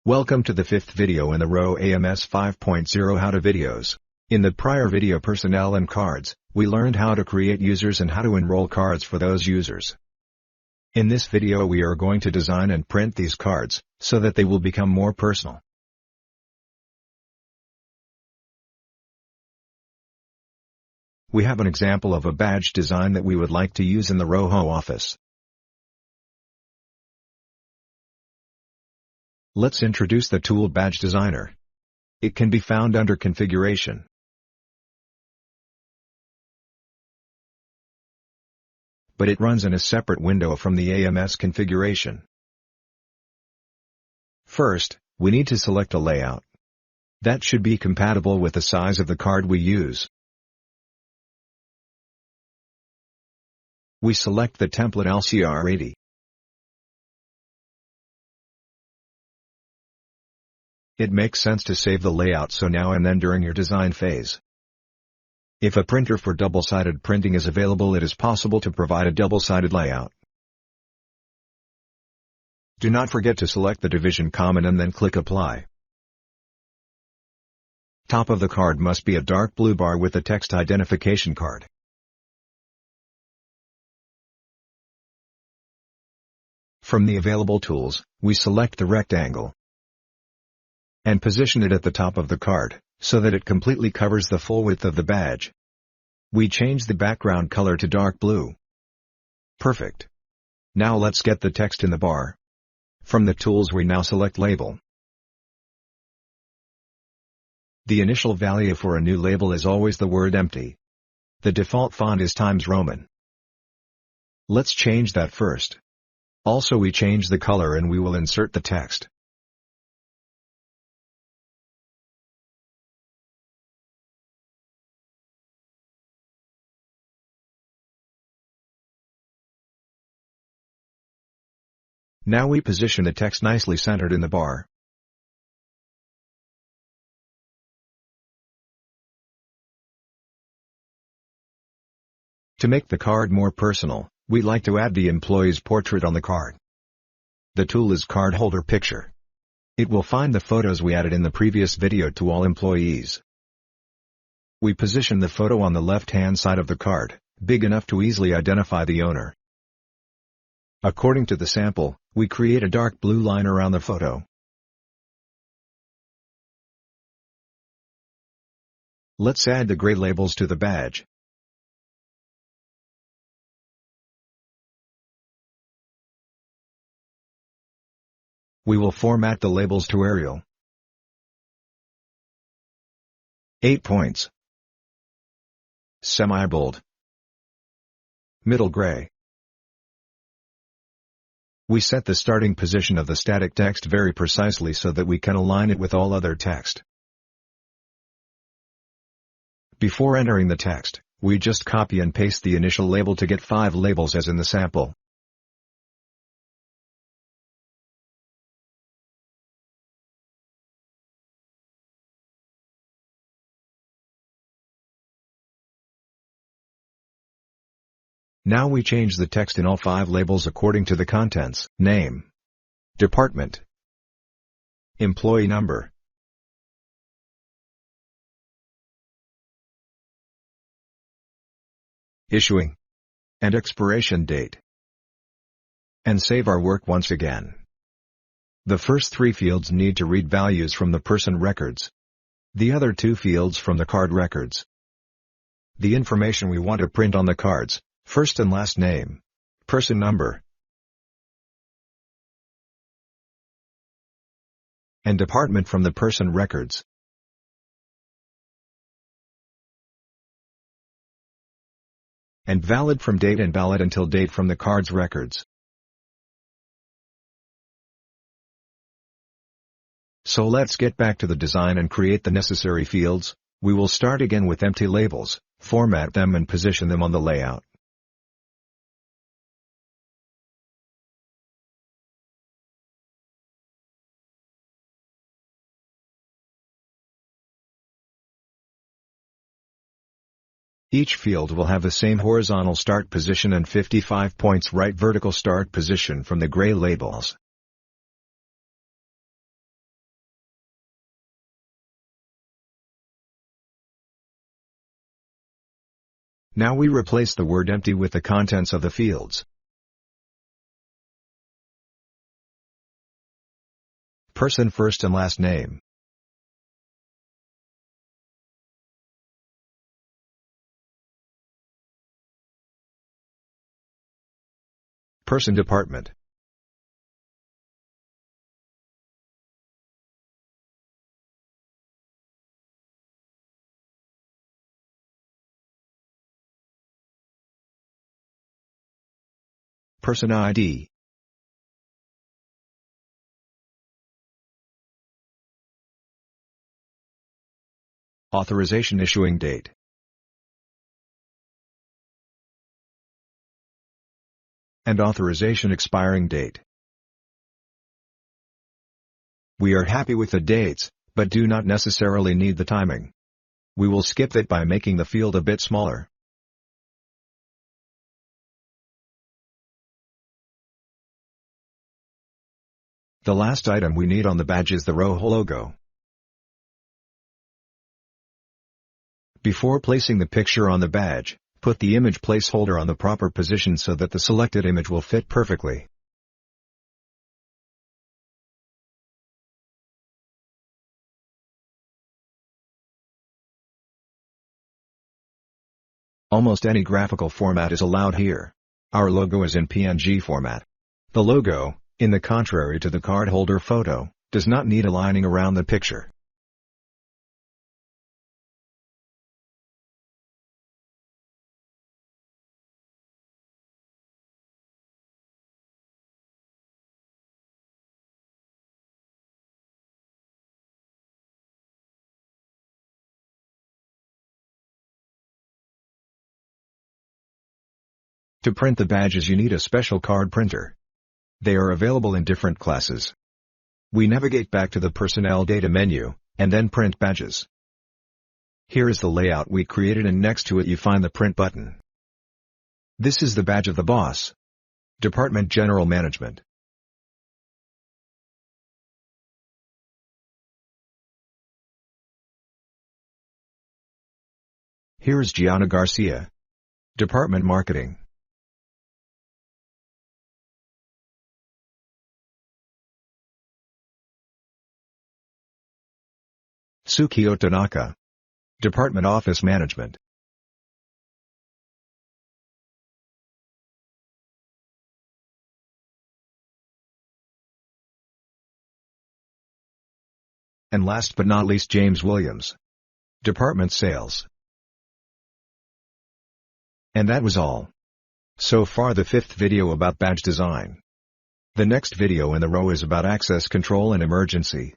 Welcome to the fifth video in the row AMS 5.0 How to Videos. In the prior video Personnel and Cards, we learned how to create users and how to enroll cards for those users. In this video we are going to design and print these cards, so that they will become more personal. We have an example of a badge design that we would like to use in the Roho office. Let's introduce the tool Badge Designer. It can be found under Configuration. But it runs in a separate window from the AMS configuration. First, we need to select a layout. That should be compatible with the size of the card we use. We select the template LCR80. It makes sense to save the layout so now and then during your design phase. If a printer for double-sided printing is available, it is possible to provide a double-sided layout. Do not forget to select the division common and then click Apply. Top of the card must be a dark blue bar with the text identification card. From the available tools, we select the rectangle and position it at the top of the card, so that it completely covers the full width of the badge. We change the background color to dark blue. Perfect. Now let's get the text in the bar. From the tools we now select Label. The initial value for a new label is always the word empty. The default font is Times Roman. Let's change that first. Also we change the color and we will insert the text. Now we position the text nicely centered in the bar. To make the card more personal, we like to add the employee's portrait on the card. The tool is Card Holder Picture. It will find the photos we added in the previous video to all employees. We position the photo on the left-hand side of the card, big enough to easily identify the owner. According to the sample, we create a dark blue line around the photo. Let's add the gray labels to the badge. We will format the labels to Arial. 8 points. Semi-bold. Middle gray. We set the starting position of the static text very precisely so that we can align it with all other text. Before entering the text, we just copy and paste the initial label to get 5 labels as in the sample. Now we change the text in all 5 labels according to the contents: name, department, employee number, issuing, and expiration date. And save our work once again. The first 3 fields need to read values from the person records. The other 2 fields from the card records. The information we want to print on the cards: first and last name, person number, and department from the person records. And valid from date and valid until date from the card's records. So let's get back to the design and create the necessary fields. We will start again with empty labels, format them and position them on the layout. Each field will have the same horizontal start position and 55 points right vertical start position from the gray labels. Now we replace the word empty with the contents of the fields. Person first and last name. Person department. Person ID. Authorization issuing date. And authorization expiring date. We are happy with the dates, but do not necessarily need the timing. We will skip that by making the field a bit smaller. The last item we need on the badge is the row logo. Before placing the picture on the badge, put the image placeholder on the proper position so that the selected image will fit perfectly. Almost any graphical format is allowed here. Our logo is in PNG format. The logo, in the contrary to the cardholder photo, does not need aligning around the picture. To print the badges you need a special card printer. They are available in different classes. We navigate back to the Personnel Data menu, and then Print Badges. Here is the layout we created, and next to it you find the Print button. This is the badge of the boss. Department General Management. Here is Gianna Garcia. Department Marketing. Tsukio Tanaka. Department Office Management. And last but not least, James Williams. Department Sales. And that was all. So far the 5th video about badge design. The next video in the row is about access control and emergency.